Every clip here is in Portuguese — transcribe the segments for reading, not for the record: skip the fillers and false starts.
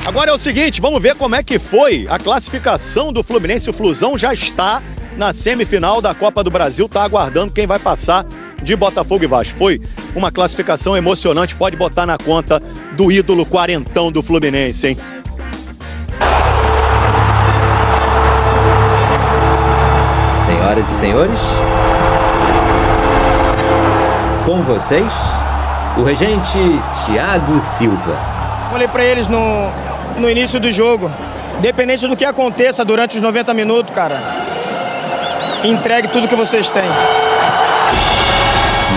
Agora é o seguinte, vamos ver como é que foi a classificação do Fluminense. O Flusão já está na semifinal da Copa do Brasil, tá aguardando quem vai passar de Botafogo e Vasco. Foi uma classificação emocionante, pode botar na conta do ídolo quarentão do Fluminense, hein? Senhoras e senhores, com vocês, o regente Thiago Silva. Falei pra eles no início do jogo, independente do que aconteça durante os 90 minutos, cara, entregue tudo que vocês têm.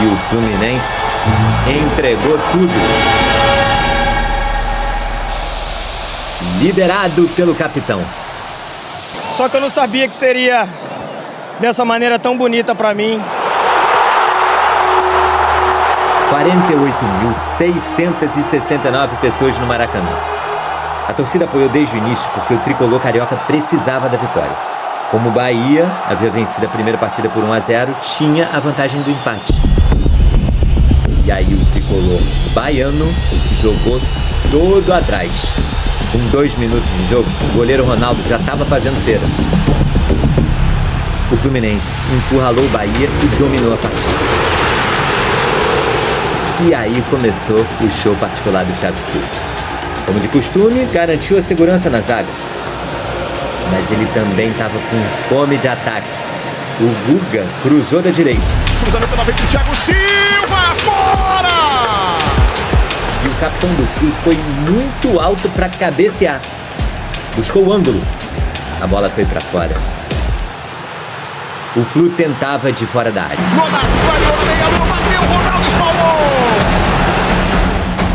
E o Fluminense entregou tudo. Liderado pelo capitão. Só que eu não sabia que seria dessa maneira tão bonita pra mim. 48.669 pessoas no Maracanã. A torcida apoiou desde o início porque o tricolor carioca precisava da vitória. Como o Bahia havia vencido a primeira partida por 1-0, tinha a vantagem do empate. E aí o tricolor baiano jogou todo atrás. Com 2 minutos de jogo, o goleiro Ronaldo já estava fazendo cera. O Fluminense encurralou o Bahia e dominou a partida. E aí começou o show particular do Thiago Silva. Como de costume, garantiu a segurança na zaga. Mas ele também estava com fome de ataque. O Guga cruzou da direita. Cruzamento na frente do Thiago Silva, fora! E o capitão do Flu foi muito alto para cabecear. Buscou o ângulo. A bola foi para fora. O Flu tentava de fora da área. Ronaldo, bateu, Ronaldo espalmou!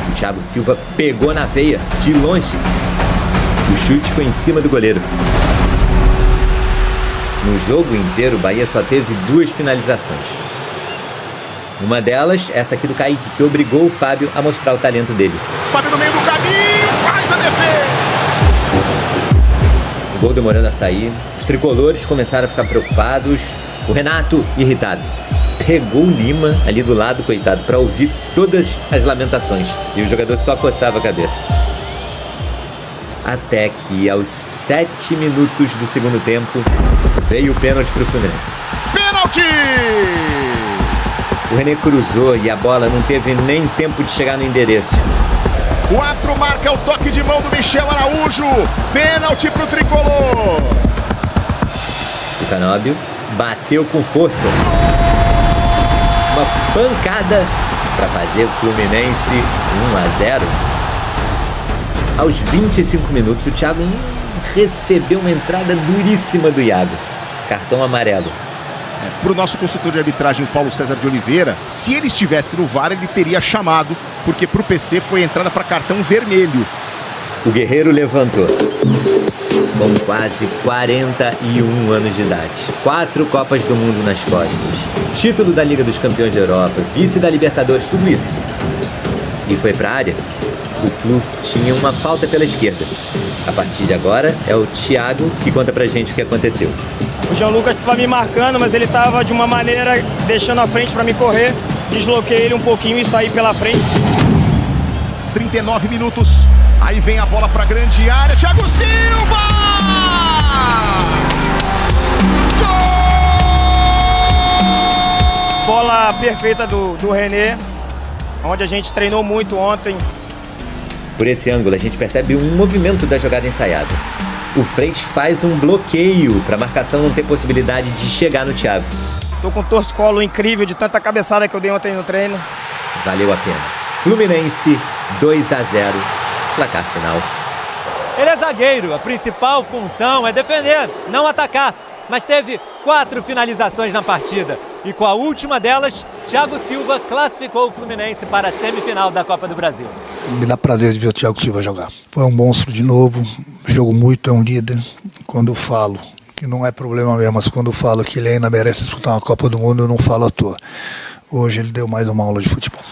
O Thiago Silva pegou na veia, de longe. O chute foi em cima do goleiro. No jogo inteiro, o Bahia só teve 2 finalizações. Uma delas, essa aqui do Kaique, que obrigou o Fábio a mostrar o talento dele. Fábio no meio do caminho, faz a defesa! O gol demorando a sair, os tricolores começaram a ficar preocupados, o Renato irritado. Pegou o Lima ali do lado, coitado, para ouvir todas as lamentações. E o jogador só coçava a cabeça. Até que aos 7 minutos do segundo tempo, veio o pênalti para o Fluminense. Pênalti! O René cruzou e a bola não teve nem tempo de chegar no endereço. 4 marca o toque de mão do Michel Araújo. Pênalti pro tricolor. O Canóbio bateu com força. Uma pancada para fazer o Fluminense 1-0. Aos 25 minutos, o Thiago recebeu uma entrada duríssima do Iago. Cartão amarelo. Para o nosso consultor de arbitragem, Paulo César de Oliveira, se ele estivesse no VAR, ele teria chamado, porque para o PC foi entrada para cartão vermelho. O guerreiro levantou. Com quase 41 anos de idade. 4 Copas do Mundo nas costas. Título da Liga dos Campeões da Europa. Vice da Libertadores, tudo isso. E foi para a área. O Flu tinha uma falta pela esquerda. A partir de agora, é o Thiago que conta pra gente o que aconteceu. O João Lucas estava me marcando, mas ele estava de uma maneira deixando a frente para me correr. Desloquei ele um pouquinho e saí pela frente. 39 minutos. Aí vem a bola para a grande área. Thiago Silva! Gol! Bola perfeita do René, onde a gente treinou muito ontem. Por esse ângulo, a gente percebe um movimento da jogada ensaiada. O Freitas faz um bloqueio para a marcação não ter possibilidade de chegar no Thiago. Tô com um torcicolo incrível de tanta cabeçada que eu dei ontem no treino. Valeu a pena. Fluminense 2-0, placar final. Ele é zagueiro, a principal função é defender, não atacar. Mas teve 4 finalizações na partida. E com a última delas, Thiago Silva classificou o Fluminense para a semifinal da Copa do Brasil. Me dá prazer de ver o Thiago Silva jogar. Foi um monstro de novo, jogou muito, é um líder. Quando falo, que não é problema mesmo, mas quando falo que ele ainda merece disputar uma Copa do Mundo, eu não falo à toa. Hoje ele deu mais uma aula de futebol.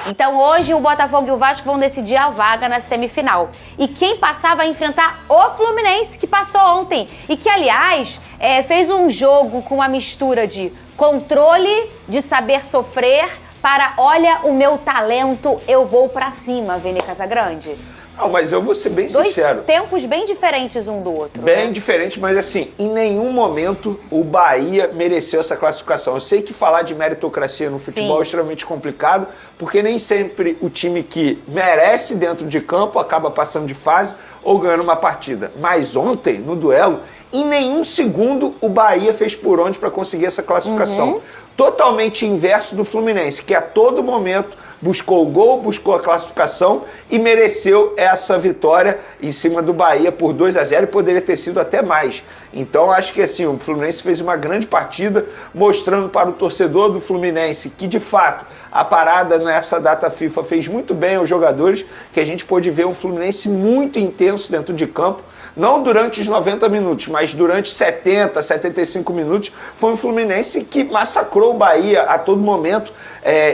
Então hoje o Botafogo e o Vasco vão decidir a vaga na semifinal. E quem passar vai enfrentar o Fluminense, que passou ontem. E que, aliás, fez um jogo com uma mistura de controle, de saber sofrer, para olha o meu talento, eu vou pra cima, Vene Casagrande. Não, mas eu vou ser bem sincero. Dois tempos bem diferentes um do outro. Bem diferente, mas assim, em nenhum momento o Bahia mereceu essa classificação. Eu sei que falar de meritocracia no futebol é extremamente complicado, porque nem sempre o time que merece dentro de campo acaba passando de fase ou ganhando uma partida. Mas ontem, no duelo, em nenhum segundo o Bahia fez por onde para conseguir essa classificação. Totalmente inverso do Fluminense, que a todo momento buscou o gol, buscou a classificação e mereceu essa vitória em cima do Bahia por 2-0 e poderia ter sido até mais. Então acho que assim, o Fluminense fez uma grande partida, mostrando para o torcedor do Fluminense que de fato a parada nessa data FIFA fez muito bem aos jogadores, que a gente pôde ver um Fluminense muito intenso dentro de campo, não durante os 90 minutos, mas durante 70, 75 minutos, foi um Fluminense que massacrou o Bahia a todo momento,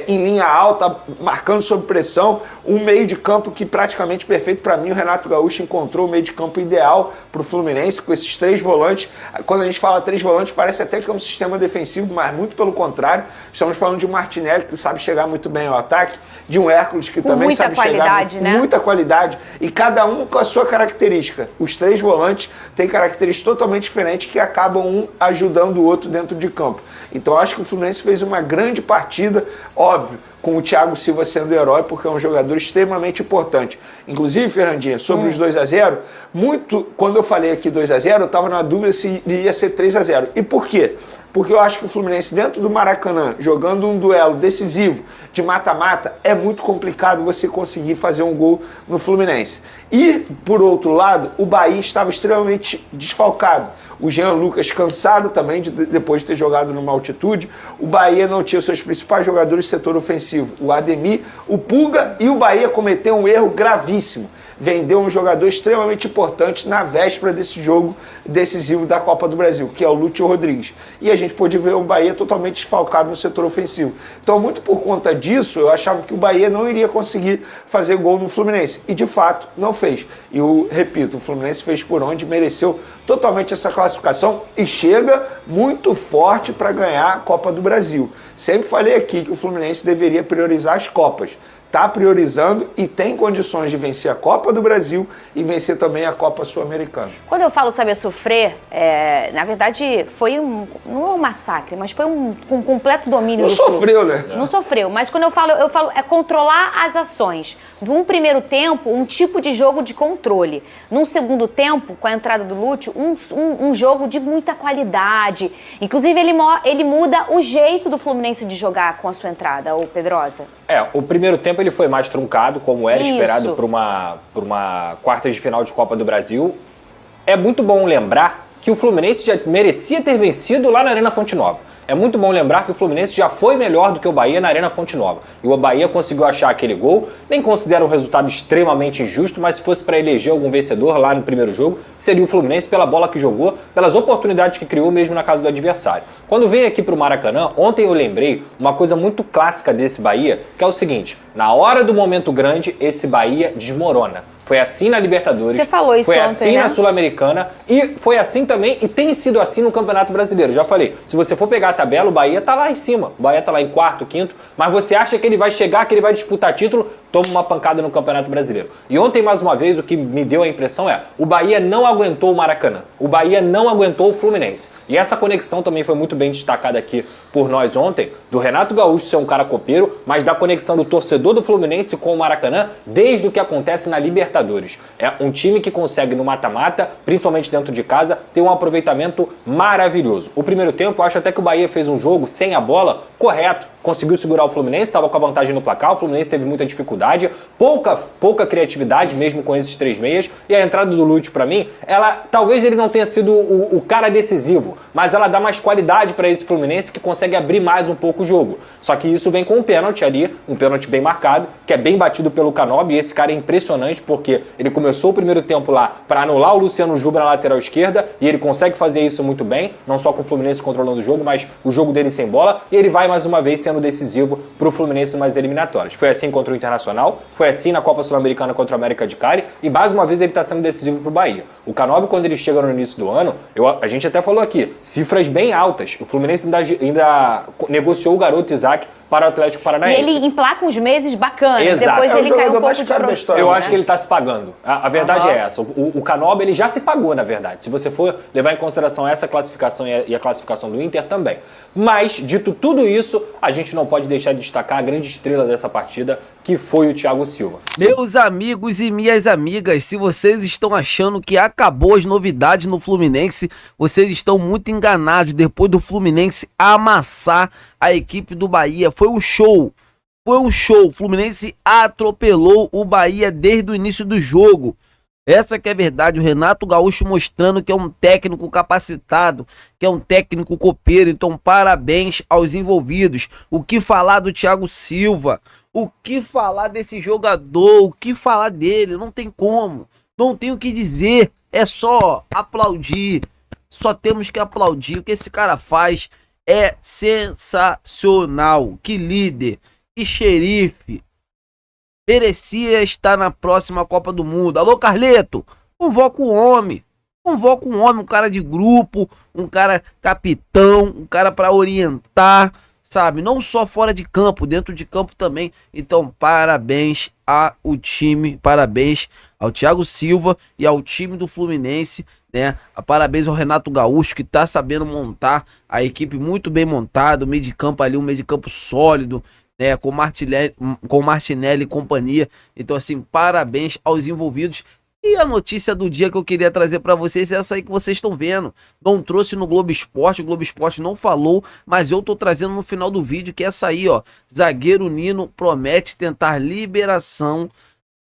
em linha alta, marcando sob pressão, um meio de campo que praticamente perfeito. Para mim, o Renato Gaúcho encontrou o meio de campo ideal para o Fluminense, com esses 3 volantes. Quando a gente fala 3 volantes, parece até que é um sistema defensivo, mas muito pelo contrário. Estamos falando de um Martinelli, que sabe chegar muito bem ao ataque, de um Hércules, que também sabe chegar com muita qualidade, e cada um com a sua característica. Os 3 volantes têm características totalmente diferentes que acabam um ajudando o outro dentro de campo. Então acho que o Fluminense fez uma grande partida, óbvio, com o Thiago Silva sendo herói, porque é um jogador extremamente importante. Inclusive, Fernandinha, sobre os 2-0, quando eu falei aqui 2-0, eu estava na dúvida se ia ser 3-0. E por quê? Porque eu acho que o Fluminense, dentro do Maracanã, jogando um duelo decisivo de mata-mata, é muito complicado você conseguir fazer um gol no Fluminense. E, por outro lado, o Bahia estava extremamente desfalcado. O Jean Lucas cansado também, depois de ter jogado numa altitude. O Bahia não tinha seus principais jogadores do setor ofensivo, o Ademir, o Pulga, e o Bahia cometeu um erro gravíssimo. Vendeu um jogador extremamente importante na véspera desse jogo decisivo da Copa do Brasil, que é o Lúcio Rodrigues. E a gente pôde ver o Bahia totalmente desfalcado no setor ofensivo. Então, muito por conta disso, eu achava que o Bahia não iria conseguir fazer gol no Fluminense. E, de fato, não fez. E eu repito, o Fluminense fez por onde, mereceu totalmente essa classificação e chega muito forte para ganhar a Copa do Brasil. Sempre falei aqui que o Fluminense deveria priorizar as Copas. Está priorizando e tem condições de vencer a Copa do Brasil e vencer também a Copa Sul-Americana. Quando eu falo saber sofrer, na verdade foi não é um massacre, mas foi um completo domínio do clube. Não sofreu, né? Não sofreu, mas quando eu falo é controlar as ações. Num primeiro tempo, um tipo de jogo de controle. Num segundo tempo, com a entrada do Lúcio, um jogo de muita qualidade. Inclusive, ele muda o jeito do Fluminense de jogar com a sua entrada, ô Pedrosa. O primeiro tempo ele foi mais truncado, como era esperado por uma quarta de final de Copa do Brasil. É muito bom lembrar que o Fluminense já merecia ter vencido lá na Arena Fonte Nova. É muito bom lembrar que o Fluminense já foi melhor do que o Bahia na Arena Fonte Nova. E o Bahia conseguiu achar aquele gol. Nem considero um resultado extremamente injusto, mas se fosse para eleger algum vencedor lá no primeiro jogo, seria o Fluminense pela bola que jogou, pelas oportunidades que criou mesmo na casa do adversário. Quando veio aqui para o Maracanã, ontem eu lembrei uma coisa muito clássica desse Bahia, que é o seguinte: na hora do momento grande, esse Bahia desmorona. Foi assim na Libertadores, você falou isso foi ontem, assim na Sul-Americana e foi assim também e tem sido assim no Campeonato Brasileiro. Já falei, se você for pegar a tabela, o Bahia tá lá em cima, o Bahia tá lá em quarto, quinto, mas você acha que ele vai chegar, que ele vai disputar título, toma uma pancada no Campeonato Brasileiro. E ontem, mais uma vez, o que me deu a impressão o Bahia não aguentou o Maracanã, o Bahia não aguentou o Fluminense. E essa conexão também foi muito bem destacada aqui por nós ontem, do Renato Gaúcho ser um cara copeiro, mas da conexão do torcedor do Fluminense com o Maracanã, desde o que acontece na Libertadores. É um time que consegue no mata-mata, principalmente dentro de casa, ter um aproveitamento maravilhoso. O primeiro tempo, eu acho até que o Bahia fez um jogo sem a bola correto. Conseguiu segurar o Fluminense, estava com a vantagem no placar, o Fluminense teve muita dificuldade, pouca criatividade mesmo com esses 3 meias, e a entrada do Lúcio, para mim, talvez ele não tenha sido o cara decisivo, mas ela dá mais qualidade para esse Fluminense que consegue abrir mais um pouco o jogo. Só que isso vem com um pênalti ali, um pênalti bem marcado, que é bem batido pelo Canóbio, e esse cara é impressionante porque ele começou o primeiro tempo lá para anular o Luciano Juba na lateral esquerda, e ele consegue fazer isso muito bem, não só com o Fluminense controlando o jogo, mas o jogo dele sem bola, e ele vai mais uma vez sendo decisivo para o Fluminense nas eliminatórias. Foi assim contra o Internacional, foi assim na Copa Sul-Americana contra o América de Cali, e mais uma vez ele está sendo decisivo para o Bahia. O Canóbio, quando ele chega no início do ano, a gente até falou aqui, cifras bem altas. O Fluminense ainda negociou o garoto Isaac para o Atlético E Paranaense. ele emplaca uns meses bacanas, Exato. depois É o ele caiu jogador um mais pouco de caro da produção. história. Eu né? acho que ele está se pagando. A verdade é essa. O Canóbio ele já se pagou, na verdade. Se você for levar em consideração essa classificação e a classificação do Inter também. Mas, dito tudo isso, a gente não pode deixar de destacar a grande estrela dessa partida, que foi o Thiago Silva. Meus amigos e minhas amigas, se vocês estão achando que acabou as novidades no Fluminense, vocês estão muito enganados. Depois do Fluminense amassar a equipe do Bahia, foi um show. Foi um show. O Fluminense atropelou o Bahia desde o início do jogo. Essa que é a verdade. O Renato Gaúcho mostrando que é um técnico capacitado, que é um técnico copeiro. Então, parabéns aos envolvidos. O que falar do Thiago Silva? O que falar desse jogador? O que falar dele? Não tem como. Não tem o que dizer. É só aplaudir. Só temos que aplaudir. O que esse cara faz é sensacional. Que líder. Que xerife. Merecia estar na próxima Copa do Mundo. Alô, Carleto, convoca o homem. Convoca um homem, um cara de grupo, um cara capitão, um cara para orientar, sabe? Não só fora de campo, dentro de campo também. Então, parabéns ao time, parabéns ao Thiago Silva e ao time do Fluminense, né? Parabéns ao Renato Gaúcho, que tá sabendo montar a equipe muito bem montada, o meio de campo ali, um meio de campo sólido, né, com Martinelli e companhia. Então, assim, parabéns aos envolvidos. E a notícia do dia que eu queria trazer para vocês é essa aí que vocês estão vendo. Não trouxe no Globo Esporte, o Globo Esporte não falou, mas eu tô trazendo no final do vídeo, que é essa aí, ó. Zagueiro Nino promete tentar liberação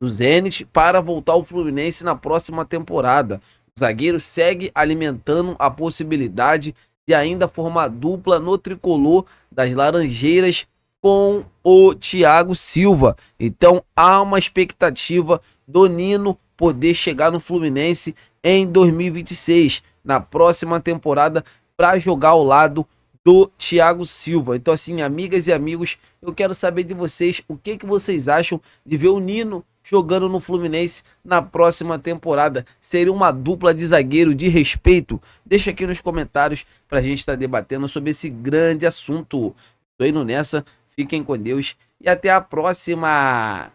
do Zenit para voltar ao Fluminense na próxima temporada. O zagueiro segue alimentando a possibilidade de ainda formar dupla no tricolor das Laranjeiras com o Thiago Silva. Então há uma expectativa do Nino poder chegar no Fluminense em 2026, na próxima temporada, para jogar ao lado do Thiago Silva. Então, assim, amigas e amigos, eu quero saber de vocês o que vocês acham de ver o Nino jogando no Fluminense na próxima temporada. Seria uma dupla de zagueiro de respeito? Deixa aqui nos comentários para a gente estar debatendo sobre esse grande assunto. Tô indo nessa. Fiquem com Deus e até a próxima!